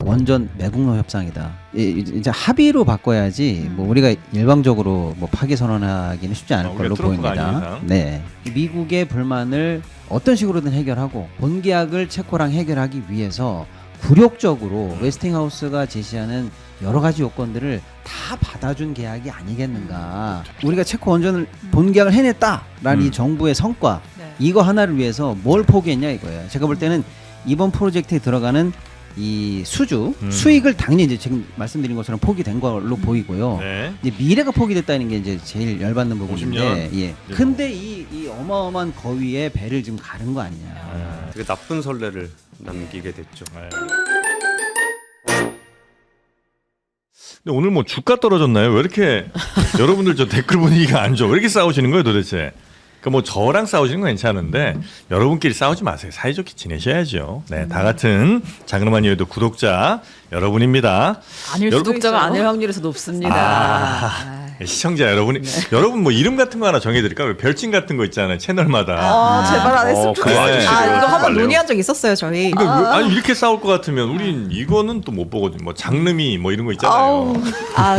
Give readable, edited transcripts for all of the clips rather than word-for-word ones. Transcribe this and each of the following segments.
원전 매국노 협상이다. 이제 합의로 바꿔야지 뭐 우리가 일방적으로 뭐 파기 선언하기는 쉽지 않을 걸로 보입니다. 네, 미국의 불만을 어떤 식으로든 해결하고 본계약을 체코랑 해결하기 위해서 굴욕적으로 웨스팅하우스가 제시하는 여러 가지 요건들을 다 받아준 계약이 아니겠는가. 우리가 체코 원전을 본계약을 해냈다라는 이 정부의 성과, 이거 하나를 위해서 뭘 포기했냐 이거예요. 제가 볼 때는 이번 프로젝트에 들어가는 이 수익을 당연히 이제 지금 말씀드린 것처럼 포기된 걸로 보이고요. 네. 이제 미래가 포기됐다는 게 이제 제일 열받는 부분인데, 50년? 예. 근데 이 어마어마한 거위에 배를 지금 가른 거 아니냐. 되게 나쁜 선례를 남기게 됐죠. 네. 근데 오늘 뭐 주가 떨어졌나요? 왜 이렇게 여러분들 저 댓글 분위기가 안 좋아? 왜 이렇게 싸우시는 거예요, 도대체? 그러니까 뭐 저랑 싸우시는 건 괜찮은데 여러분끼리 싸우지 마세요. 사이좋게 지내셔야죠. 네, 다 같은 자그마니에도 구독자 여러분입니다. 아닐 구독자가 아닐 확률에서 높습니다. 시청자 여러분이 여러분 뭐 이름 같은 거 하나 정해드릴까요? 별칭 같은 거 있잖아요. 채널마다. 제발 안 했으면 그래. 좋겠어요. 아, 이거 한번 빨래요. 논의한 적 있었어요, 저희. 그러니까 아니 이렇게 싸울 것 같으면 우린 이거는 또 못 보거든요. 뭐 장르미 뭐 이런 거 있잖아요.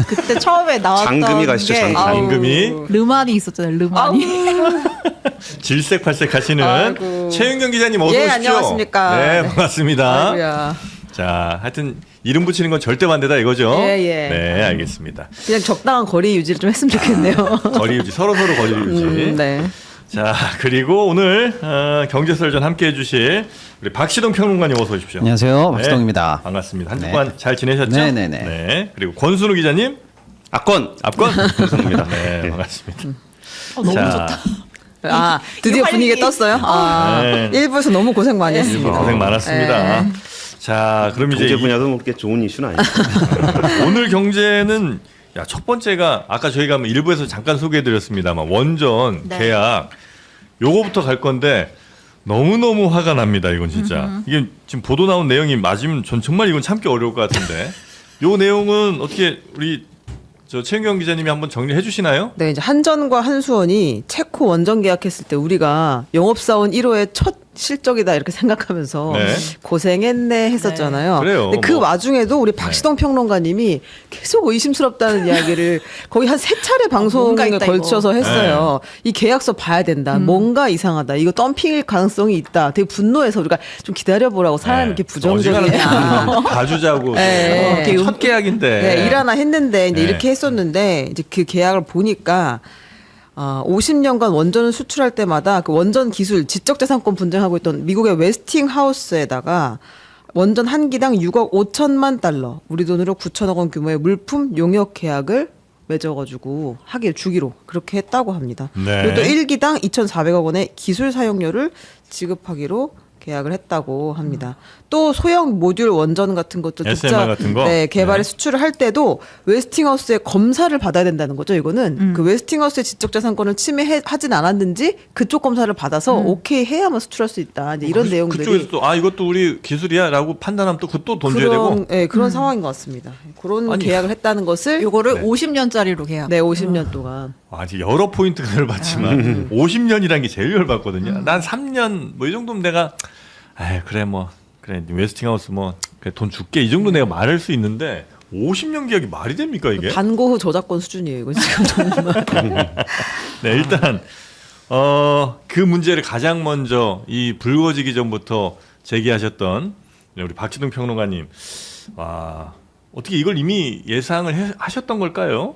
그때 처음에 나왔던 장금이 가시죠, 게 장금이. 르만이 있었잖아요, 르만이. 질색팔색 하시는 아이고. 최윤경 기자님 어서 예, 오십시오. 안녕하십니까. 네, 네. 반갑습니다. 아이고야. 자, 하여튼 이름 붙이는 건 절대 반대다 이거죠? 예, 예. 네, 알겠습니다. 그냥 적당한 거리 유지를 좀 했으면 좋겠네요. 거리 유지, 서로 거리 유지. 네. 자, 그리고 오늘 경제설전 함께해 주실 우리 박시동 평론가님 어서 오십시오. 안녕하세요, 박시동입니다. 반갑습니다. 한 네. 주간 잘 지내셨죠? 네네네. 네. 그리고 권순우 기자님. 압권 권순우입니다. 네, 반갑습니다. 너무 자, 드디어 이 분위기에 활기. 떴어요? 네. 1부에서 너무 고생 많이 했습니다. 고생 많았습니다. 네. 자, 그럼 이제 경제 분야도 뭐 그렇게 좋은 이슈는 아니죠. 오늘 경제는 첫 번째가 아까 저희가 일부에서 잠깐 소개해드렸습니다만 원전 네. 계약 요거부터 갈 건데 너무너무 화가 납니다. 이건 진짜 이게 지금 보도 나온 내용이 맞으면 전 정말 이건 참기 어려울 것 같은데 요 내용은 어떻게 우리 저 최은경 기자님이 한번 정리해 주시나요? 네, 이제 한전과 한수원이 체코 원전 계약했을 때 우리가 영업사원 1호의 첫 실적이다 이렇게 생각하면서 네. 고생했네 했었잖아요. 네. 그래요. 근데 그 뭐. 와중에도 우리 박시동 평론가님이 계속 의심스럽다는 이야기를 거의 한 3차례 방송에 뭔가 있다, 걸쳐서 했어요. 이 계약서 봐야 된다. 뭔가 이상하다. 이거 덤핑일 가능성이 있다. 되게 분노해서 우리가 좀 기다려보라고 사람이 이렇게 부정적이냐. 봐주자고 네. 첫 계약인데 네, 일 하나 했는데 이제 네. 이렇게 했었는데 이제 그 계약을 보니까 50년간 원전을 수출할 때마다 그 원전 기술 지적재산권 분쟁하고 있던 미국의 웨스팅하우스에다가 원전 한 기당 6억 5천만 달러, 우리 돈으로 9천억 원 규모의 물품 용역 계약을 맺어가지고 주기로 그렇게 했다고 합니다. 네. 그리고 또 1기당 2,400억 원의 기술 사용료를 지급하기로 계약을 했다고 합니다. 또 소형 모듈 원전 같은 것도 SMR 같은 거? 네, 개발에 네. 수출을 할 때도 웨스팅하우스의 검사를 받아야 된다는 거죠. 이거는 그 웨스팅하우스의 지적재산권을 침해하진 않았는지 그쪽 검사를 받아서 오케이 해야만 수출할 수 있다. 이제 이런 내용들이 그쪽에서 또 이것도 우리 기술이야라고 판단하면 또 그것도 돈 줘야 되고 네, 그런 상황인 것 같습니다. 그런 아니, 계약을 했다는 것을 요거를 네. 50년짜리로 계약. 네, 50년 동안. 이제 여러 포인트가 열받지만 50년이라는 게 제일 열받거든요. 난 3년 뭐 이 정도면 내가 그래 웨스팅하우스 뭐 그래 돈 줄게 이 정도 내가 말할 수 있는데 50년 계약이 말이 됩니까 이게? 반고흐 저작권 수준이에요. 이거 지금 정말. 네, 일단 그 문제를 가장 먼저 이 불거지기 전부터 제기하셨던 우리 박지동 평론가님, 어떻게 이걸 이미 예상을 하셨던 걸까요?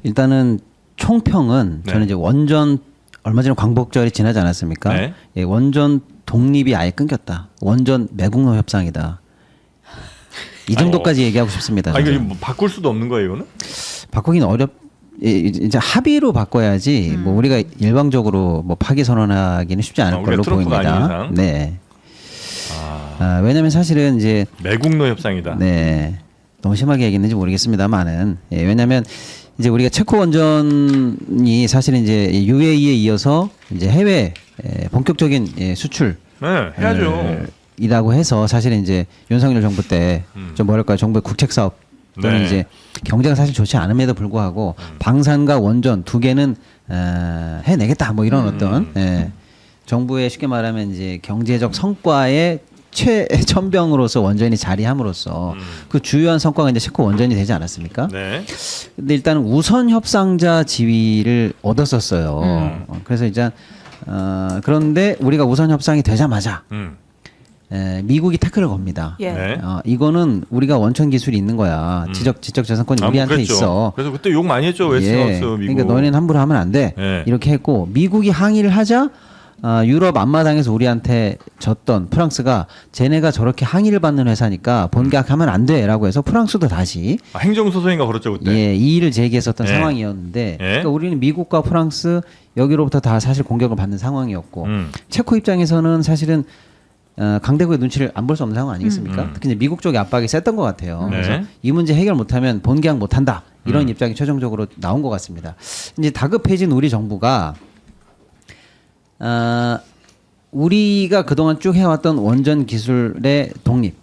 일단은 총평은 네. 저는 이제 원전 얼마 전에 광복절이 지나지 않았습니까? 네. 예, 원전 독립이 아예 끊겼다. 원전 매국노 협상이다. 이 정도까지 얘기하고 싶습니다. 이거 저는. 뭐 바꿀 수도 없는 거예요, 이거는? 바꾸기는 이제 합의로 바꿔야지 뭐 우리가 일방적으로 뭐 파기 선언하기는 쉽지 않을 우리가 걸로 트럼프가 아닌 보입니다. 이상? 네. 왜냐하면 사실은 이제 매국노 협상이다. 네, 너무 심하게 얘기했는지 모르겠습니다만은 왜냐하면 이제 우리가 체코 원전이 사실은 이제 UAE에 이어서 이제 해외 본격적인 수출 네, 해야죠. 이라고 해서 사실은 이제 윤석열 정부 때 좀 뭐랄까요, 정부의 국책 사업 또는 네. 이제 경제가 사실 좋지 않음에도 불구하고 방산과 원전 두 개는 해내겠다 뭐 이런 어떤 정부의 쉽게 말하면 이제 경제적 성과에 최천병으로서 원전이 자리함으로써 그 주요한 성과가 이제 체코 원전이 되지 않았습니까? 네. 근데 일단 우선 협상자 지위를 얻었었어요. 그래서 이제 그런데 우리가 우선 협상이 되자마자 미국이 태클을 겁니다. 예. 네. 이거는 우리가 원천 기술이 있는 거야. 지적재산권이 우리한테 그랬죠. 있어. 그래서 그때 욕 많이 했죠. 웨스팅하우스 미국. 그러니까 너희는 함부로 하면 안 돼. 예. 이렇게 했고 미국이 항의를 하자 유럽 앞마당에서 우리한테 졌던 프랑스가 쟤네가 저렇게 항의를 받는 회사니까 본계약하면 안 돼라고 해서 프랑스도 다시 행정소송인가 걸었죠 그때. 이의를 제기했었던 예. 상황이었는데 예. 그러니까 우리는 미국과 프랑스 여기로부터 다 사실 공격을 받는 상황이었고 음. 체코 입장에서는 사실은 강대국의 눈치를 안 볼 수 없는 상황 아니겠습니까? 특히 이제 미국 쪽의 압박이 셌던 것 같아요. 네. 그래서 이 문제 해결 못하면 본계약 못한다 이런 입장이 최종적으로 나온 것 같습니다. 이제 다급해진 우리 정부가 우리가 그동안 쭉 해왔던 원전 기술의 독립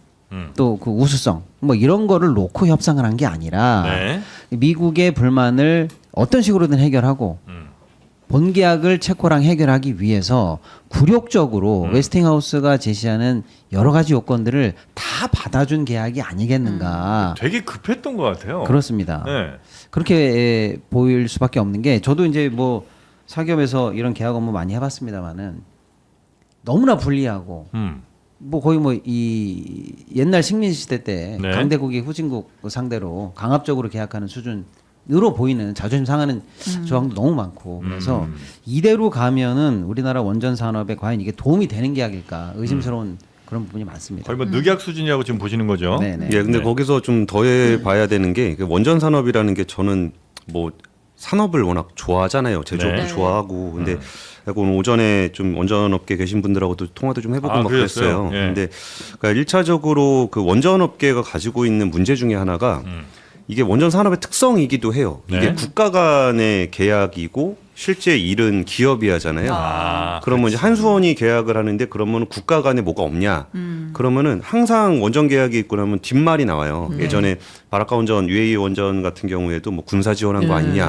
또 그 우수성 뭐 이런 거를 놓고 협상을 한 게 아니라 네. 미국의 불만을 어떤 식으로든 해결하고 본계약을 체코랑 해결하기 위해서 굴욕적으로 웨스팅하우스가 제시하는 여러 가지 요건들을 다 받아준 계약이 아니겠는가. 되게 급했던 것 같아요. 그렇습니다. 네. 그렇게 보일 수밖에 없는 게 저도 이제 뭐 사기업에서 이런 계약 업무 많이 해봤습니다만은 너무나 불리하고 뭐 거의 뭐 이 옛날 식민 시대 때 네. 강대국이 후진국 상대로 강압적으로 계약하는 수준으로 보이는 자존심 상하는 조항도 너무 많고 그래서 이대로 가면은 우리나라 원전 산업에 과연 이게 도움이 되는 계약일까 의심스러운 그런 부분이 많습니다. 거의 뭐 늑약 수준이라고 지금 보시는 거죠. 네네. 예, 근데 네. 거기서 좀 더해 봐야 되는 게 원전 산업이라는 게 저는 뭐 산업을 워낙 좋아하잖아요. 제조업도 네. 좋아하고. 근데 오늘 오전에 좀 원전업계 계신 분들하고도 통화도 좀 해보고 막 그랬어요? 그랬어요. 예. 근데 그러니까 1차적으로 그 원전업계가 가지고 있는 문제 중에 하나가 이게 원전 산업의 특성이기도 해요. 네. 이게 국가 간의 계약이고 실제 일은 기업이 하잖아요. 그러면 이제 한수원이 계약을 하는데 그러면 국가 간에 뭐가 없냐? 그러면은 항상 원전 계약이 있고 나면 뒷말이 나와요. 예전에 바라카 원전, UAE 원전 같은 경우에도 뭐 군사 지원한 거 아니냐?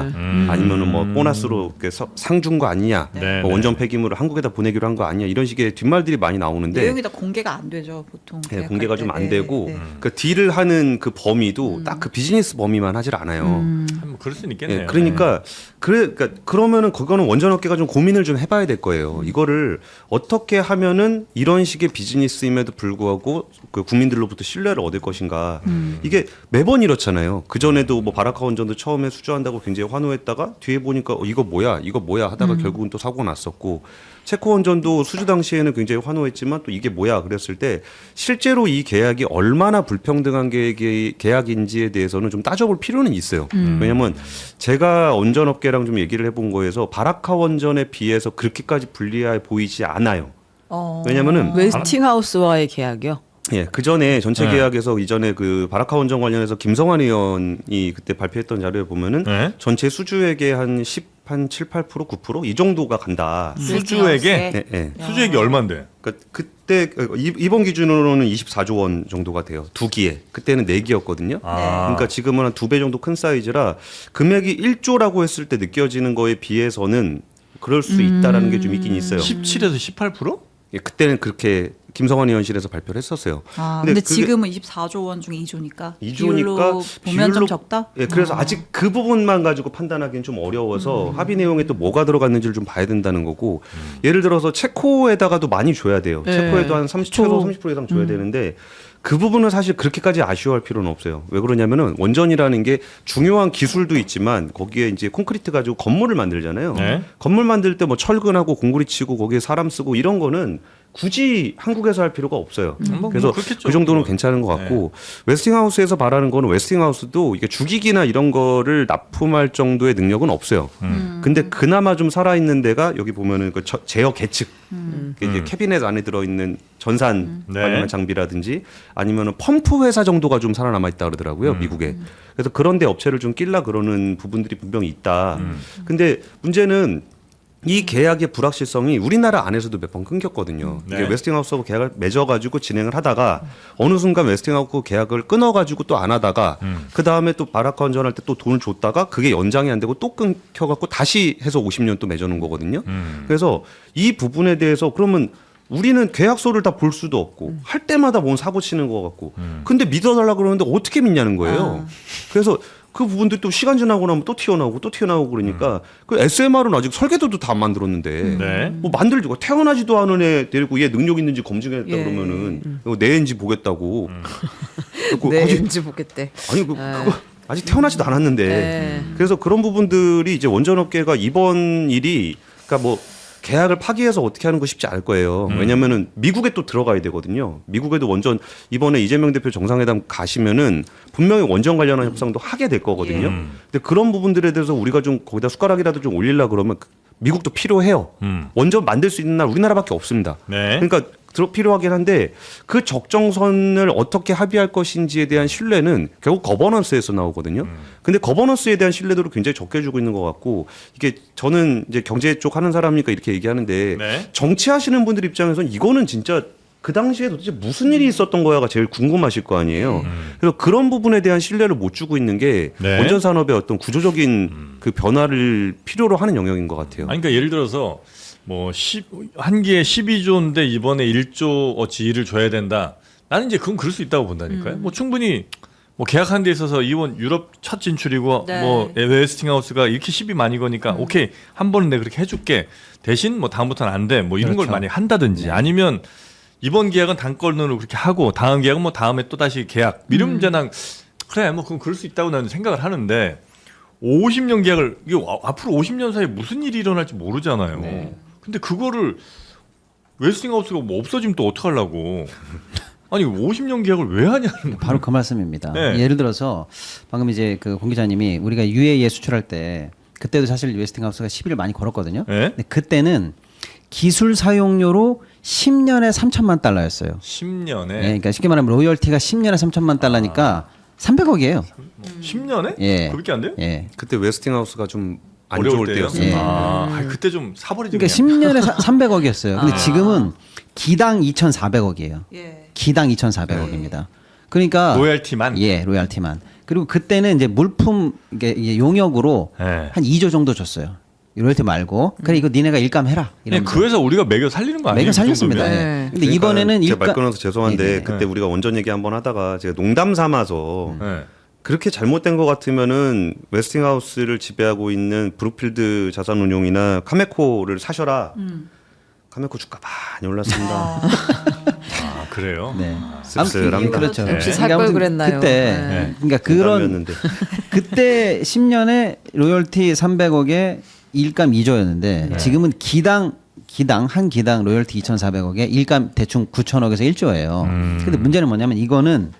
아니면은 뭐 보너스로 이렇게 상 준 거 아니냐? 네, 뭐 네. 원전 폐기물을 한국에다 보내기로 한 거 아니냐? 이런 식의 뒷말들이 많이 나오는데 내용이 다 공개가 안 되죠 보통. 네, 계약할 공개가 때. 좀 안 네, 되고 네. 그 딜을 하는 그 범위도 딱 그 비즈니스 범위만 하질 않아요. 뭐 그럴 수는 있겠네요. 예, 그러니까 그러니까 그러면은 그거는 원전업계가 좀 고민을 좀 해봐야 될 거예요. 이거를 어떻게 하면은 이런 식의 비즈니스임에도 불구하고 그 국민들로부터 신뢰를 얻을 것인가. 이게 매번 이렇잖아요. 그 전에도 뭐 바라카 원전도 처음에 수주한다고 굉장히 환호했다가 뒤에 보니까 이거 뭐야 하다가 결국은 또 사고가 났었고. 체코 원전도 수주 당시에는 굉장히 환호했지만 또 이게 뭐야 그랬을 때 실제로 이 계약이 얼마나 불평등한 계약인지에 대해서는 좀 따져볼 필요는 있어요. 왜냐하면 제가 원전업계랑 좀 얘기를 해본 거에서 바라카 원전에 비해서 그렇게까지 불리해 보이지 않아요. 왜냐면은 웨스팅하우스와의 계약이요. 예, 그 전에 전체 네. 계약에서 이전에 그 바라카 원전 관련해서 김성환 의원이 그때 발표했던 자료에 보면은 네. 전체 수주액의 한 7, 8%, 9%? 이 정도가 간다. 수주액에 네, 네. 수주액이 얼마인데? 그러니까 그때 이번 기준으로는 24조 원 정도가 돼요. 두 기에. 그때는 네 기였거든요. 그러니까 지금은 한 2배 정도 큰 사이즈라 금액이 1조라고 했을 때 느껴지는 거에 비해서는 그럴 수 있다라는 게 좀 있긴 있어요. 17에서 18%? 예, 그때는 그렇게 김성환 의원실에서 발표를 했었어요. 근데 그게 지금은 24조 원 중에 2조니까 2조니까 보면 좀 적다. 예, 그래서 아직 그 부분만 가지고 판단하기는 좀 어려워서 합의 내용에 또 뭐가 들어갔는지를 좀 봐야 된다는 거고 예를 들어서 체코에다가도 많이 줘야 돼요. 네. 체코에도 한 30% 이상 줘야 되는데 그 부분은 사실 그렇게까지 아쉬워할 필요는 없어요. 왜 그러냐면은 원전이라는 게 중요한 기술도 있지만 거기에 이제 콘크리트 가지고 건물을 만들잖아요. 네. 건물 만들 때 뭐 철근하고 공구리 치고 거기에 사람 쓰고 이런 거는 굳이 한국에서 할 필요가 없어요. 그래서 그렇겠죠. 그 정도는 괜찮은 것 같고 웨스팅하우스에서 바라는 거는 웨스팅하우스도 이게 죽이기나 이런 거를 납품할 정도의 능력은 없어요. 근데 그나마 좀 살아있는 데가 여기 보면은 그 제어 계측 이제 캐비넷 안에 들어있는 전산 네. 관련한 장비라든지 아니면은 펌프 회사 정도가 좀 살아남아 있다 그러더라고요 미국에. 그래서 그런데 업체를 좀 끼려 그러는 부분들이 분명히 있다. 근데 문제는 이 계약의 불확실성이 우리나라 안에서도 몇 번 끊겼거든요. 네. 이게 웨스팅하우스하고 계약을 맺어가지고 진행을 하다가 어느 순간 웨스팅하우스 계약을 끊어가지고 또 안 하다가 그 다음에 또 바라카 원전할 때 또 돈을 줬다가 그게 연장이 안 되고 또 끊겨갖고 다시 해서 50년 또 맺어놓은 거거든요. 그래서 이 부분에 대해서 그러면 우리는 계약서를 다 볼 수도 없고 할 때마다 뭔 사고 치는 것 같고 근데 믿어달라 그러는데 어떻게 믿냐는 거예요. 그래서 그 부분도 또 시간 지나고 나면 또 튀어나오고 그러니까 그 SMR은 아직 설계도도 다 안 만들었는데 네. 뭐 만들고 태어나지도 않은 애 데리고 얘 능력 있는지 검증했다 예. 그러면은 이거 내 애인지 보겠다고. 그거 네, 아직- 왠지 보겠대. 아니 그거 아직 태어나지도 않았는데 네. 그래서 그런 부분들이 이제 원전업계가 이번 일이 그러니까 뭐 계약을 파기해서 어떻게 하는 거 쉽지 않을 거예요. 왜냐면은 미국에 또 들어가야 되거든요. 미국에도 원전 이번에 이재명 대표 정상회담 가시면은 분명히 원전 관련한 협상도 하게 될 거거든요. 근데 그런 부분들에 대해서 우리가 좀 거기다 숟가락이라도 좀 올리려 그러면 미국도 필요해요. 원전 만들 수 있는 나라 우리나라밖에 없습니다. 네. 그러니까 필요하긴 한데 그 적정선을 어떻게 합의할 것인지에 대한 신뢰는 결국 거버넌스에서 나오거든요. 근데 거버넌스에 대한 신뢰도를 굉장히 적게 주고 있는 것 같고 이게 저는 이제 경제 쪽 하는 사람이니까 이렇게 얘기하는데 네. 정치하시는 분들 입장에서는 이거는 진짜 그 당시에 도대체 무슨 일이 있었던 거야가 제일 궁금하실 거 아니에요. 그래서 그런 부분에 대한 신뢰를 못 주고 있는 게 네. 원전 산업의 어떤 구조적인 그 변화를 필요로 하는 영역인 것 같아요. 아니, 그러니까 예를 들어서 뭐 한 기에 12조인데 이번에 1조 어치를 줘야 된다. 나는 이제 그건 그럴 수 있다고 본다니까요. 뭐 충분히 뭐 계약하는 데 있어서 이번 유럽 첫 진출이고 네. 뭐 웨스팅하우스가 이렇게 시비 많이 거니까 오케이 한 번은 내가 그렇게 해줄게. 대신 뭐 다음부터는 안 돼. 뭐 이런 걸 그렇죠. 많이 한다든지 아니면 이번 계약은 단건으로 그렇게 하고 다음 계약은 뭐 다음에 또 다시 계약. 이러면 이제 난 그래 뭐 그럼 그럴 수 있다고 나는 생각을 하는데 50년 계약을 이게 앞으로 50년 사이에 무슨 일이 일어날지 모르잖아요. 네. 근데 그거를 웨스팅하우스가 뭐 없어지면 또 어떡하려고. 아니 50년 계약을 왜 하냐는 바로 그 말씀입니다. 네. 예를 들어서 방금 이제 그 공 기자님이 우리가 UAE에 수출할 때 그때도 사실 웨스팅하우스가 시비를 많이 걸었거든요. 네? 근데 그때는 기술 사용료로 10년에 3천만 달러였어요. 10년에 예, 그러니까 쉽게 말하면 로열티가 10년에 3천만 달러니까 300억이에요. 10년에? 예. 그렇게 안 돼요? 예. 그때 웨스팅하우스가 좀 안 어려울 좋을 때요? 때였어요. 예. 아, 그때 좀 사버리죠. 그러니까 그냥. 10년에 300억이었어요. 근데 지금은 기당 2,400억이에요. 예. 기당 2,400억입니다. 그러니까 로열티만. 예, 로열티만. 그리고 그때는 이제 물품 이게 용역으로 예. 한 2조 정도 줬어요. 로열티 말고. 그래 이거 니네가 일감해라. 그냥 이러면서. 그 회사 우리가 매겨 살리는 거 아니에요? 매겨 그 살렸습니다. 정도면? 예. 네. 근데 그러니까 이번에는 제가 말 일감 끊어서 죄송한데 네, 네. 그때 우리가 원전 얘기 한번 하다가 제가 농담 삼아서 예. 그렇게 잘못된 것 같으면은 웨스팅하우스를 지배하고 있는 브룩필드 자산운용이나 카메코를 사셔라. 카메코 주가 많이 올랐습니다. 아, 그래요? 네. 씁쓸합니다. 아무튼, 그렇죠. 역시 살 그러니까 걸 아무튼 그랬나요? 그때 네. 그러니까 그런 농담이었는데. 그때 10년에 로열티 300억에 일감 2조였는데 지금은 기당 한 기당 로열티 2,400억에 일감 대충 9천억에서 1조예요. 근데 문제는 뭐냐면 이거는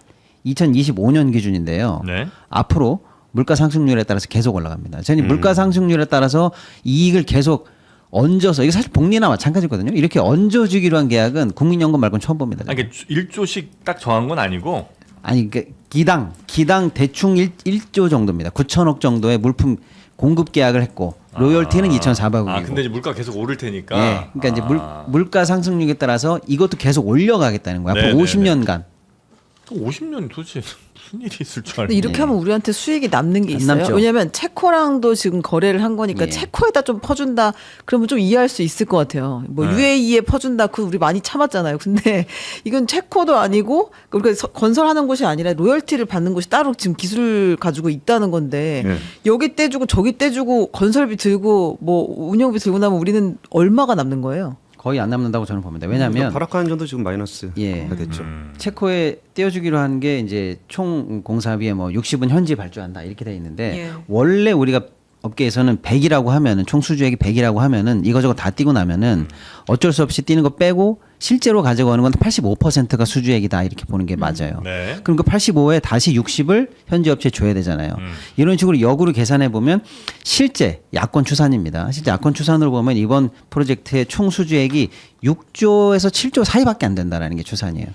2025년 기준인데요. 네. 앞으로 물가 상승률에 따라서 계속 올라갑니다. 저는 물가 상승률에 따라서 이익을 계속 얹어서 이게 사실 복리나 마찬가지거든요. 이렇게 얹어주기로 한 계약은 국민연금 말고는 처음 봅니다. 아니, 그러니까 1조씩 딱 정한 건 아니고 아니 그 기당 대충 1조 정도입니다. 9천억 정도의 물품 공급 계약을 했고 로열티는 2,400억이고. 아, 근데 이제 물가 계속 오를 테니까. 예. 그러니까 이제 물가 상승률에 따라서 이것도 계속 올려가겠다는 거야. 앞으로 네, 네, 50년간. 또 50년 도대체 무슨 일이 있을 줄 알고. 근데 이렇게 하면 우리한테 수익이 남는 게 안 있어요. 남죠. 왜냐하면 체코랑도 지금 거래를 한 거니까 예. 체코에다 좀 퍼준다. 그러면 좀 이해할 수 있을 것 같아요. 뭐 네. UAE에 퍼준다. 그 우리 많이 참았잖아요. 근데 이건 체코도 아니고 우리가 건설하는 곳이 아니라 로열티를 받는 곳이 따로 지금 기술 가지고 있다는 건데 예. 여기 떼주고 저기 떼주고 건설비 들고 뭐 운영비 들고 나면 우리는 얼마가 남는 거예요? 거의 안 남는다고 저는 봅니다. 왜냐하면 바라카한전도 지금 마이너스가 예. 됐죠. 체코에 떼어주기로 한 게 이제 총 공사비의 뭐 60은 현지 발주한다 이렇게 돼 있는데 예. 원래 우리가 업계에서는 100이라고 하면은 총 수주액이 100이라고 하면은 이거저거 다 띄고 나면은 어쩔 수 없이 띄는 거 빼고 실제로 가져가는 건 85%가 수주액이다 이렇게 보는 게 맞아요. 네. 그럼 그 85에 다시 60을 현지 업체에 줘야 되잖아요. 이런 식으로 역으로 계산해 보면 실제 야권 추산입니다. 실제 야권 추산으로 보면 이번 프로젝트의 총 수주액이 6조에서 7조 사이밖에 안 된다라는 게 추산이에요.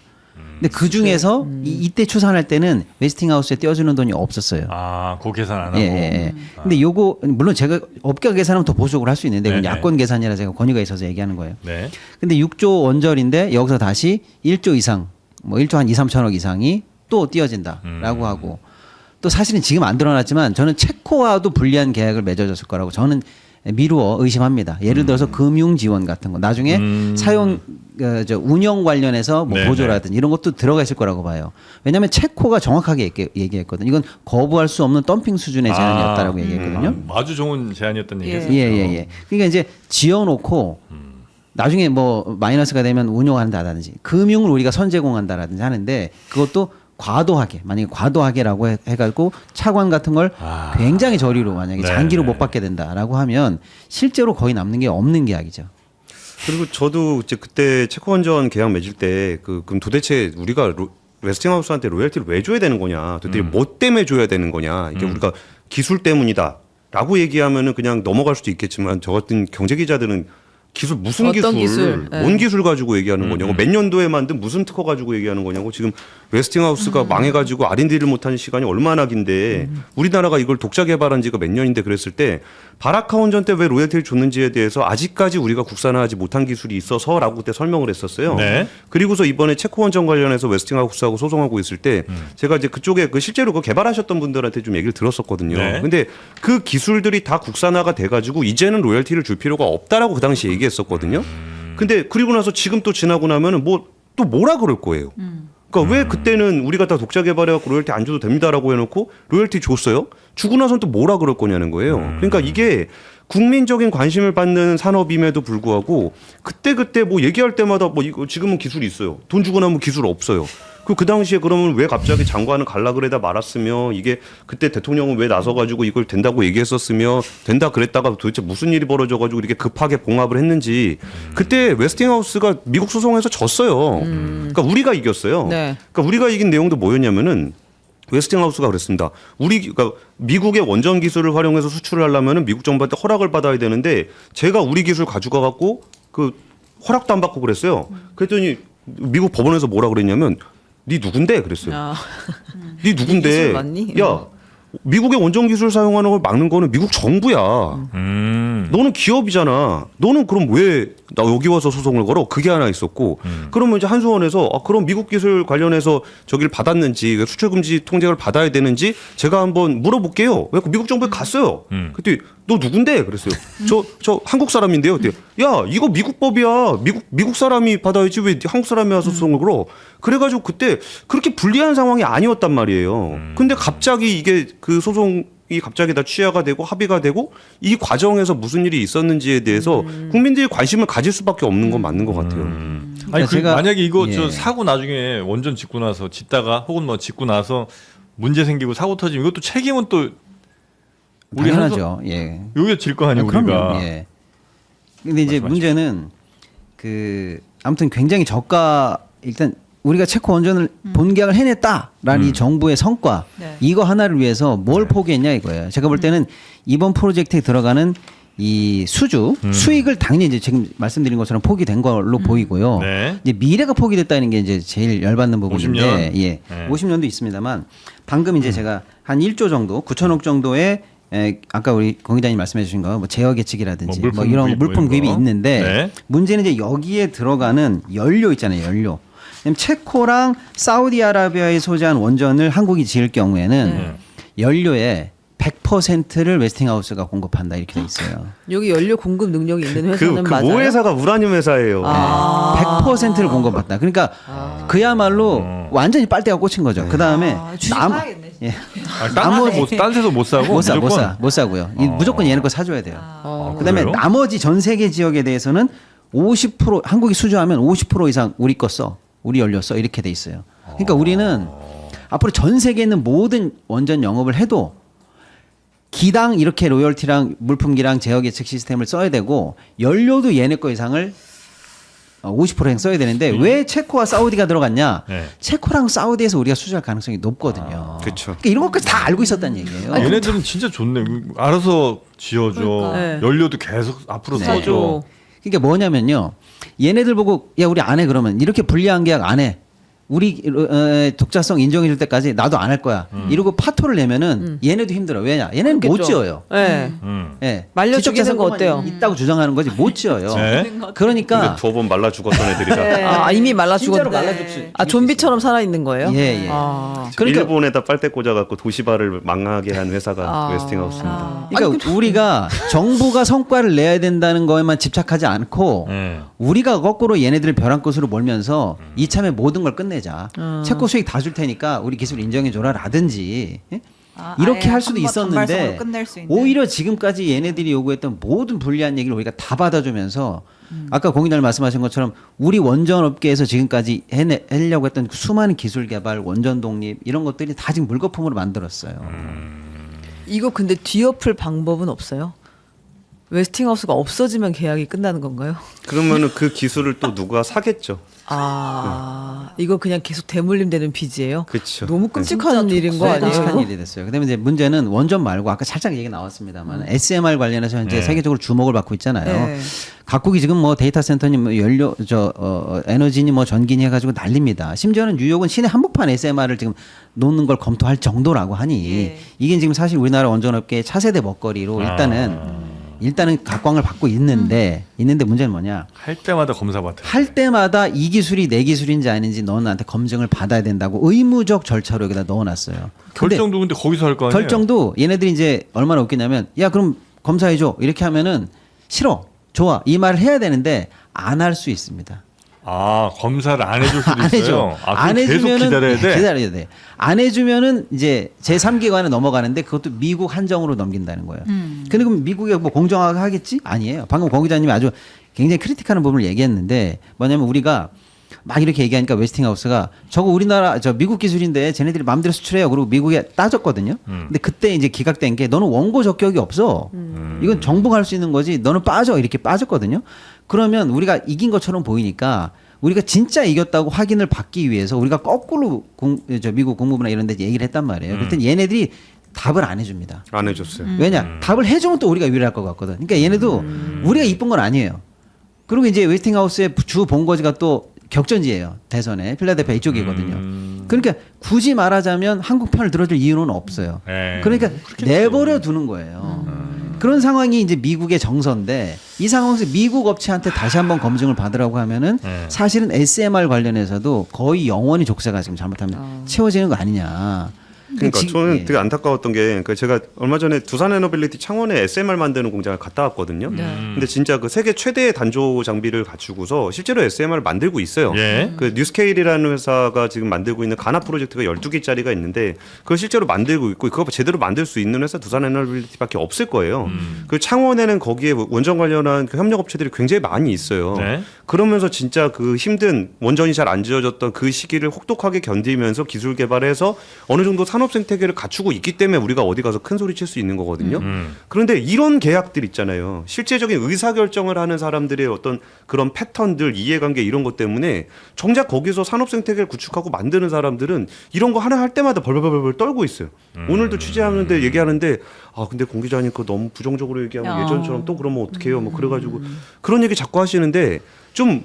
근데 그 중에서 이때 추산할 때는 웨스팅하우스에 떼어주는 돈이 없었어요. 아, 그 계산 안 하고. 예, 예, 예. 근데 요거 물론 제가 업계 계산하면 더 보수적으로 할 수 있는데 이건 네네. 야권 계산이라 제가 권유가 있어서 얘기하는 거예요. 네. 근데 6조 원절인데 여기서 다시 1조 이상, 뭐 1조 한 2, 3천억 이상이 또 띄어진다라고 하고 또 사실은 지금 안 드러났지만 저는 체코와도 불리한 계약을 맺어졌을 거라고 저는 미루어 의심합니다. 예를 들어서 금융 지원 같은 거 나중에 사용 운영 관련해서 뭐 네네. 보조라든지 이런 것도 들어가 있을 거라고 봐요. 왜냐하면 체코가 정확하게 얘기했거든요. 이건 거부할 수 없는 덤핑 수준의 제안이었다라고 얘기했거든요. 아주 좋은 제안이었던 예. 얘기죠. 예. 그러니까 이제 지어놓고 나중에 뭐 마이너스가 되면 운용한다든지 금융을 우리가 선제공한다라든지 하는데 그것도 과도하게 만약에 과도하게라고 해가지고 차관 같은 걸 굉장히 저리로 만약에 네. 장기로 못 받게 된다라고 하면 실제로 거의 남는 게 없는 계약이죠. 그리고 저도 이제 그때 체코원전 계약 맺을 때 그럼 도대체 우리가 웨스팅하우스한테 로열티를 왜 줘야 되는 거냐, 도대체 뭐 때문에 줘야 되는 거냐, 이게 우리가 기술 때문이다라고 얘기하면은 그냥 넘어갈 수도 있겠지만 저 같은 경제 기자들은 기술 무슨 어떤 기술, 기술? 뭔 기술 가지고 얘기하는 거냐고, 몇 년도에 만든 무슨 특허 가지고 얘기하는 거냐고, 지금 웨스팅하우스가 망해가지고 R&D를 못하는 시간이 얼마나 긴데 우리나라가 이걸 독자 개발한 지가 몇 년인데 그랬을 때 바라카 원전 때 왜 로열티를 줬는지에 대해서 아직까지 우리가 국산화하지 못한 기술이 있어서라고 그때 설명을 했었어요. 네. 그리고서 이번에 체코 원전 관련해서 웨스팅하우스하고 소송하고 있을 때 제가 이제 그쪽에 실제로 그 개발하셨던 분들한테 좀 얘기를 들었었거든요. 네. 근데 그 기술들이 다 국산화가 돼가지고 이제는 로열티를 줄 필요가 없다라고 그 당시 얘기했었거든요. 근데 그리고 나서 지금 또 지나고 나면은 또 뭐라 그럴 거예요. 그러니까 왜 그때는 우리가 다 독자 개발해갖고 로열티 안 줘도 됩니다라고 해놓고 로열티 줬어요? 주고 나서는 또 뭐라 그럴 거냐는 거예요. 그러니까 이게 국민적인 관심을 받는 산업임에도 불구하고 그때 뭐 얘기할 때마다 뭐 이거 지금은 기술이 있어요. 돈 주고 나면 기술 없어요. 그 당시에 그러면 왜 갑자기 장관은 갈라 그래다 말았으며, 이게 그때 대통령은 왜 나서가지고 이걸 된다고 얘기했었으며, 된다 그랬다가 도대체 무슨 일이 벌어져가지고 이렇게 급하게 봉합을 했는지. 그때 웨스팅하우스가 미국 소송에서 졌어요. 그러니까 우리가 이겼어요. 네. 그러니까 우리가 이긴 내용도 뭐였냐면은 웨스팅하우스가 그랬습니다. 그러니까 미국의 원전 기술을 활용해서 수출을 하려면은 미국 정부한테 허락을 받아야 되는데 제가 우리 기술 가져가 갖고 그 허락도 안 받고 그랬어요. 그랬더니 미국 법원에서 뭐라 그랬냐면 네 누군데 그랬어요. 아, 네 누군데? 기술 맞니? 야, 미국의 원전 기술 사용하는 걸 막는 거는 미국 정부야. 너는 기업이잖아. 너는 그럼 왜 나 여기 와서 소송을 걸어? 그게 하나 있었고. 그러면 이제 한수원에서 그럼 미국 기술 관련해서 저기를 받았는지, 수출 금지 통제를 받아야 되는지 제가 한번 물어볼게요. 왜 미국 정부에 갔어요. 그때 너 누군데? 그랬어요. 저 한국 사람인데요. 그때 야, 이거 미국 법이야. 미국 사람이 받아야지 왜 한국 사람이 와서 소송을 걸어? 그래가지고 그때 그렇게 불리한 상황이 아니었단 말이에요. 근데 갑자기 이게 그 소송이 갑자기 다 취하가 되고 합의가 되고 이 과정에서 무슨 일이 있었는지에 대해서 국민들이 관심을 가질 수밖에 없는 건 맞는 것 같아요. 아니 제가- 만약에 이거 예. 저 사고 나중에 원전 짓고 나서 짓다가 혹은 뭐 짓고 나서 문제 생기고 사고 터지면 이것도 책임은 또 우리 당연하죠. 예. 여기가 질 거 아니에요, 그럼요. 우리가. 예. 근데 이제 말씀하십시오. 문제는 아무튼 굉장히 저가, 일단 우리가 체코 원전을 본계약을 해냈다라는 이 정부의 성과, 네. 이거 하나를 위해서 뭘 포기했냐 이거예요. 제가 볼 때는 이번 프로젝트에 들어가는 이 수익을 당연히 이제 지금 말씀드린 것처럼 포기된 걸로 보이고요. 네. 이제 미래가 포기됐다는 게 이제 제일 열받는 부분인데, 50년? 예, 네. 50년도 있습니다만 방금 이제 제가 한 1조 정도, 9천억 정도의 아까 우리 공 기자님 말씀해 주신 거 뭐 제어 계측이라든지 뭐 뭐 물품 이런 구입, 물품 뭐 구입이 이런 거. 있는데 네. 문제는 이제 여기에 들어가는 연료 있잖아요, 연료. 왜냐면 체코랑 사우디아라비아에 소재한 원전을 한국이 지을 경우에는 연료의 100%를 웨스팅하우스가 공급한다 이렇게 돼 있어요. 여기 연료 공급 능력이 있는 회사는 그 맞아요. 모 회사가 우라늄 회사예요. 100%를 공급받다. 그러니까 그야말로 완전히 빨대가 꽂힌 거죠. 그 다음에 주식사야겠네. 예. 딴 데서 못 사고 못 사고요. 무조건 얘네 거 사줘야 돼요. 그다음에 그래요? 나머지 전 세계 지역에 대해서는 50% 한국이 수주하면 50% 이상 우리 거 써, 우리 연료 써 이렇게 돼 있어요. 그러니까 우리는 앞으로 전 세계에 있는 모든 원전 영업을 해도 기당 이렇게 로열티랑 물품기랑 제어 계측 시스템을 써야 되고 연료도 얘네 거 이상을 50% 이상 써야 되는데 왜 체코와 사우디가 들어갔냐? 네. 체코랑 사우디에서 우리가 수주할 가능성이 높거든요. 그렇죠. 그러니까 이런 것까지 다 알고 있었다는 얘기예요. 얘네들은 진짜 좋네. 알아서 지어줘. 그러니까. 네. 연료도 계속 앞으로 네. 써줘. 그러니까 뭐냐면요. 얘네들 보고 야 우리 안 해 그러면 이렇게 불리한 계약 안 해. 우리 독자성 인정해줄 때까지 나도 안 할 거야. 이러고 파토를 내면은 얘네도 힘들어. 왜냐? 얘네는 못 그렇겠죠. 지어요. 네. 예. 말려 지적 죽이는 거 자산권만 어때요? 있다고 주장하는 거지 못 지어요. 네. 그러니까 근데 두어 번 말라 죽었던 애들이라. 아, 이미 말라 진짜로 죽었네. 말라 죽지. 아, 좀비처럼 살아 있는 거예요? 예, 예. 아. 그러니까- 일본에다 빨대 꽂아갖고 도시바를 망하게 한 회사가 아. 웨스팅하우스입니다. 그러니까 우리가 정부가 성과를 내야 된다는 거에만 집착하지 않고 우리가 거꾸로 얘네들을 벼랑 끝으로 몰면서 이참에 모든 걸 끝내자. 채권 수익 다 줄 테니까 우리 기술 인정해줘라라든지 예? 이렇게 아예 할 수도 한번 있었는데 단발성으로 끝낼 수 있는. 오히려 지금까지 얘네들이 요구했던 모든 불리한 얘기를 우리가 다 받아주면서 아까 공인날 말씀하신 것처럼 우리 원전 업계에서 지금까지 해내려고 했던 그 수많은 기술 개발, 원전 독립 이런 것들이 다 지금 물거품으로 만들었어요. 이거 근데 뒤엎을 방법은 없어요? 웨스팅하우스가 없어지면 계약이 끝나는 건가요? 그러면은 그 기술을 또 누가 사겠죠. 아, 이거 그냥 계속 대물림 되는 빚이에요? 그렇죠. 너무 끔찍한 진짜 일인 거 족쇄다. 아니에요? 끔찍한 이거? 일이 됐어요. 그다음에 이제 문제는 원전 말고 아까 살짝 얘기 나왔습니다만 SMR 관련해서 현재 세계적으로 주목을 받고 있잖아요. 네. 각국이 지금 뭐 데이터 센터니 뭐 연료 에너지니 뭐 전기니 해가지고 난립니다. 심지어는 뉴욕은 시내 한복판 SMR을 지금 놓는 걸 검토할 정도라고 하니 예. 이게 지금 사실 우리나라 원전업계의 차세대 먹거리로 일단은 각광을 받고 있는데 문제는 뭐냐? 할 때마다 검사 받아. 할 때마다 이 기술이 내 기술인지 아닌지 너는 나한테 검증을 받아야 된다고 의무적 절차로 여기다 넣어놨어요. 근데 결정도 근데 거기서 할 거 아니에요? 결정도 얘네들이 이제 얼마나 웃기냐면 야 그럼 검사해줘 이렇게 하면은 싫어 좋아 이 말을 해야 되는데 안 할 수 있습니다. 아 검사를 안 해줄 수도 안 해줘. 있어요. 아, 안 그럼 계속 해주면은 기다려야 돼. 기다려야 돼. 안 해주면은 이제 제 3기관에 넘어가는데 그것도 미국 한정으로 넘긴다는 거예요. 근데 그럼 미국이 뭐 공정하게 하겠지? 아니에요. 방금 공 기자님이 아주 굉장히 크리틱하는 부분을 얘기했는데 뭐냐면 우리가 막 이렇게 얘기하니까 웨스팅하우스가 저거 우리나라 저 미국 기술인데 쟤네들이 마음대로 수출해요. 그리고 미국에 따졌거든요. 근데 그때 이제 기각된 게 너는 원고 적격이 없어. 이건 정부가 할 수 있는 거지. 너는 빠져 이렇게 빠졌거든요. 그러면 우리가 이긴 것처럼 보이니까 우리가 진짜 이겼다고 확인을 받기 위해서 우리가 거꾸로 미국 국무부나 이런 데 얘기를 했단 말이에요. 그랬더니 얘네들이 답을 안 해줍니다. 안 해줬어요. 왜냐? 답을 해주면 또 우리가 유리할 것 같거든. 그러니까 얘네도 우리가 이쁜 건 아니에요. 그리고 이제 웨스팅하우스의 주 본거지가 또 격전지예요. 대선에 필라델피아 이쪽이거든요. 그러니까 굳이 말하자면 한국 편을 들어줄 이유는 없어요. 네. 그러니까 내버려 두는 거예요. 그런 상황이 이제 미국의 정서인데 이 상황에서 미국 업체한테 다시 한번 검증을 받으라고 하면은 사실은 SMR 관련해서도 거의 영원히 족쇄가 지금 잘못하면 채워지는 거 아니냐. 그러니까 지금, 저는 예. 되게 안타까웠던 게 그러니까 제가 얼마 전에 두산 에너빌리티 창원에 SMR 만드는 공장을 갔다 왔거든요. 근데 진짜 그 세계 최대의 단조 장비를 갖추고서 실제로 SMR을 만들고 있어요. 예. 그 뉴스케일이라는 회사가 지금 만들고 있는 가나 프로젝트가 12개짜리가 있는데 그걸 실제로 만들고 있고 그거 제대로 만들 수 있는 회사 두산 에너빌리티밖에 없을 거예요. 그 창원에는 거기에 원전 관련한 그 협력 업체들이 굉장히 많이 있어요. 네. 그러면서 진짜 그 힘든 원전이 잘 안 지어졌던 그 시기를 혹독하게 견디면서 기술 개발해서 어느 정도 산업 생태계를 갖추고 있기 때문에 우리가 어디 가서 큰 소리 칠 수 있는 거거든요. 그런데 이런 계약들 있잖아요. 실제적인 의사결정을 하는 사람들의 어떤 그런 패턴들, 이해관계 이런 것 때문에 정작 거기서 산업 생태계를 구축하고 만드는 사람들은 이런 거 하나 할 때마다 벌벌벌벌 떨고 있어요. 오늘도 취재하는데 얘기하는데 아 근데 공 기자님 그거 너무 부정적으로 얘기하면 예전처럼 또 그러면 어떡해요. 뭐 그래가지고 그런 얘기 자꾸 하시는데 좀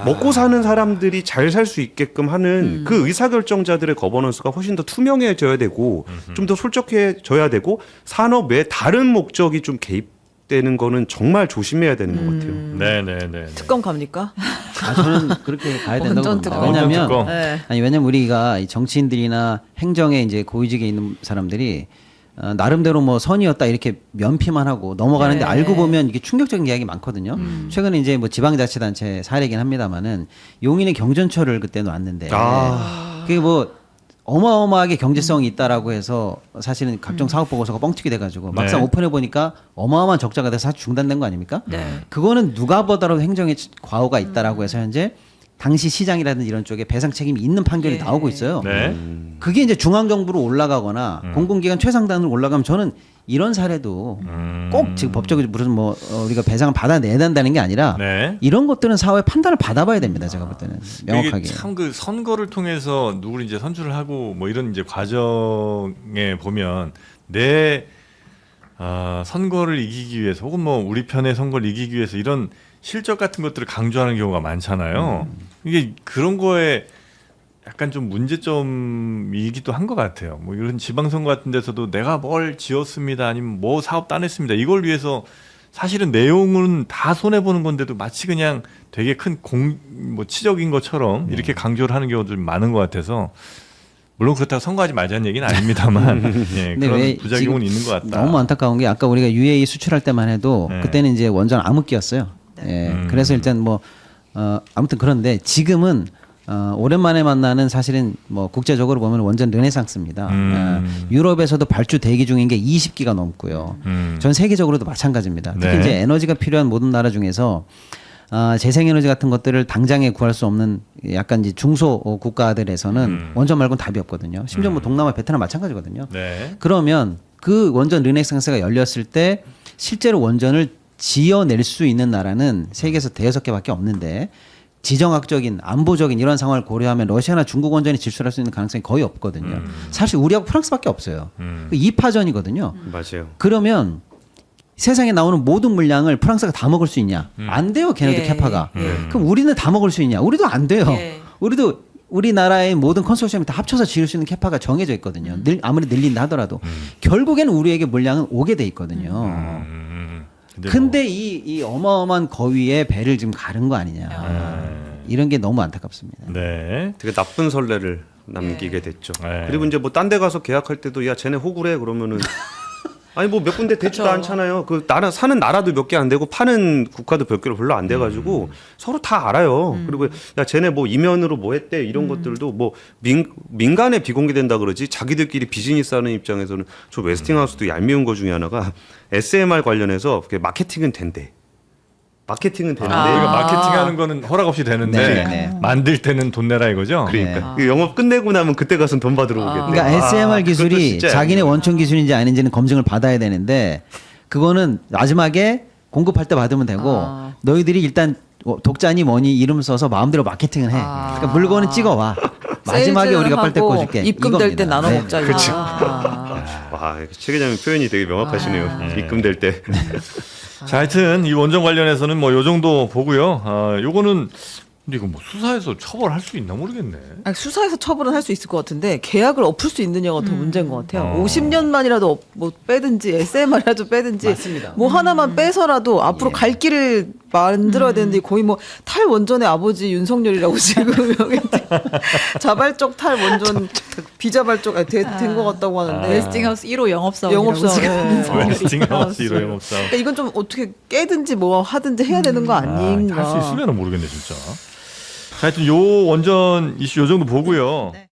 먹고 사는 사람들이 잘 살 수 있게끔 하는 그 의사결정자들의 거버넌스가 훨씬 더 투명해져야 되고 좀 더 솔직해져야 되고 산업 외 다른 목적이 좀 개입되는 거는 정말 조심해야 되는 것 같아요. 네네네. 특검 갑니까? 아, 저는 그렇게 가야 된다고 원전 봅니다. 특검. 왜냐하면 특검. 네. 왜냐면 우리가 이 정치인들이나 행정에 이제 고위직에 있는 사람들이 나름대로 뭐 선이었다 이렇게 면피만 하고 넘어가는데 네. 알고 보면 이게 충격적인 이야기 많거든요. 최근에 이제 뭐 지방자치단체 사례긴 합니다만은 용인의 경전철을 그때 놨는데 그게 뭐 어마어마하게 경제성이 있다라고 해서 사실은 각종 사업 보고서가 뻥튀기 돼가지고 막상 네. 오픈해 보니까 어마어마한 적자가 돼서 사실 중단된 거 아닙니까? 네. 그거는 누가 보더라도 행정에 과오가 있다라고 해서 현재 당시 시장이라든지 이런 쪽에 배상 책임이 있는 판결이 예. 나오고 있어요. 네. 그게 이제 중앙정부로 올라가거나 공공기관 최상단으로 올라가면 저는 이런 사례도 꼭 지금 법적으로 무슨 뭐 우리가 배상을 받아내야 된다는 게 아니라 네. 이런 것들은 사회 판단을 받아봐야 됩니다. 제가 볼 때는 명확하게. 이게 참 그 선거를 통해서 누구를 이제 선출을 하고 뭐 이런 이제 과정에 보면 내 선거를 이기기 위해서 혹은 뭐 우리 편의 선거를 이기기 위해서 이런 실적 같은 것들을 강조하는 경우가 많잖아요. 이게 그런 거에 약간 좀 문제점이기도 한 것 같아요. 뭐 이런 지방선거 같은 데서도 내가 뭘 지었습니다, 아니면 뭐 사업 따냈습니다, 이걸 위해서 사실은 내용은 다 손해 보는 건데도 마치 그냥 되게 큰 뭐 치적인 것처럼 이렇게 강조를 하는 경우도 좀 많은 것 같아서. 물론 그렇다고 선거하지 말자는 얘기는 아닙니다만 예, 근데 그런 왜 부작용은 지금 있는 것 같다. 너무 안타까운 게 아까 우리가 UAE 수출할 때만 해도 네. 그때는 이제 원전 암흑기였어요. 예, 그래서 일단 뭐 아무튼 그런데 지금은 오랜만에 만나는 사실은 뭐 국제적으로 보면 원전 르네상스입니다. 유럽에서도 발주 대기 중인 게 20기가 넘고요. 전 세계적으로도 마찬가지입니다. 특히 네. 이제 에너지가 필요한 모든 나라 중에서 재생에너지 같은 것들을 당장에 구할 수 없는 약간 이제 중소 국가들에서는 원전 말고는 답이 없거든요. 심지어 뭐 동남아, 베트남 마찬가지거든요. 네. 그러면 그 원전 르네상스가 열렸을 때 실제로 원전을 지어낼 수 있는 나라는 세계에서 대여섯 개밖에 없는데 지정학적인 안보적인 이런 상황을 고려하면 러시아나 중국 원전이 질수할 수 있는 가능성이 거의 없거든요. 사실 우리하고 프랑스밖에 없어요. 2파전이거든요. 맞아요. 그러면 세상에 나오는 모든 물량을 프랑스가 다 먹을 수 있냐? 안 돼요, 걔네들 예. 캐파가. 그럼 우리는 다 먹을 수 있냐? 우리도 안 돼요. 예. 우리도 우리나라의 모든 컨소시엄이 다 합쳐서 지을 수 있는 캐파가 정해져 있거든요. 아무리 늘린다 하더라도 결국에는 우리에게 물량은 오게 돼 있거든요. 근데 이 어마어마한 거위에 배를 지금 가른 거 아니냐? 이런 게 너무 안타깝습니다. 네. 되게 나쁜 선례를 남기게 됐죠. 네. 그리고 이제 뭐 딴 데 가서 계약할 때도 야 쟤네 호구래 그러면은 아니 뭐 몇 군데 되지도 않잖아요. 그 나라 사는 나라도 몇 개 안 되고 파는 국가도 몇 개로 별로 안 돼가지고 서로 다 알아요. 그리고 야 쟤네 뭐 이면으로 뭐 했대 이런 것들도 뭐 민간에 비공개된다 그러지 자기들끼리 비즈니스하는 입장에서는 저 웨스팅하우스도 얄미운 거 중에 하나가 SMR 관련해서 그게 마케팅은 된대. 마케팅은 되는데 우리가 마케팅하는 거는 허락 없이 되는데 네, 네. 만들 때는 돈 내라 이거죠. 그러니까 그 영업 끝내고 나면 그때 가서 돈 받으러 오겠대. 그러니까 SMR 그것도 기술이 진짜 자기네 원천 기술인지 아닌지는 검증을 받아야 되는데 그거는 마지막에 공급할 때 받으면 되고 너희들이 일단 독자니 뭐니 이름 써서 마음대로 마케팅을 해. 그러니까 물건은 찍어와. 마지막에 세일즈를 우리가 빨대 하고 꿔줄게. 입금될 때 이겁니다. 나눠 네. 먹자. 그쵸. 아. 와, 최 기자님 표현이 되게 명확하시네요. 입금될 때. 자, 하여튼 이 원전 관련해서는 뭐 요 정도 보고요. 요거는 근데 이거 뭐 수사해서 처벌할 수 있나 모르겠네. 아니, 수사에서 처벌은 할 수 있을 것 같은데 계약을 엎을 수 있느냐가 더 문제인 것 같아요. 50년만이라도 뭐 빼든지 SMR이라도 빼든지 맞습니다. 뭐 하나만 빼서라도 앞으로 갈 길을 만들어야 되는데 거의 뭐 탈원전의 아버지 윤석열이라고 지금 여기 자발적 탈원전 비자발적 된 것 같다고 하는데 웨스팅하우스 1호 영업사원. 영업사원, 예. 웨스팅하우스 1호 영업사원. 그러니까 이건 좀 어떻게 깨든지 뭐 하든지 해야 되는 거 아닌가. 할 수 있으면 모르겠네 진짜. 자, 하여튼 요 원전 이슈 요 정도 보고요. 네.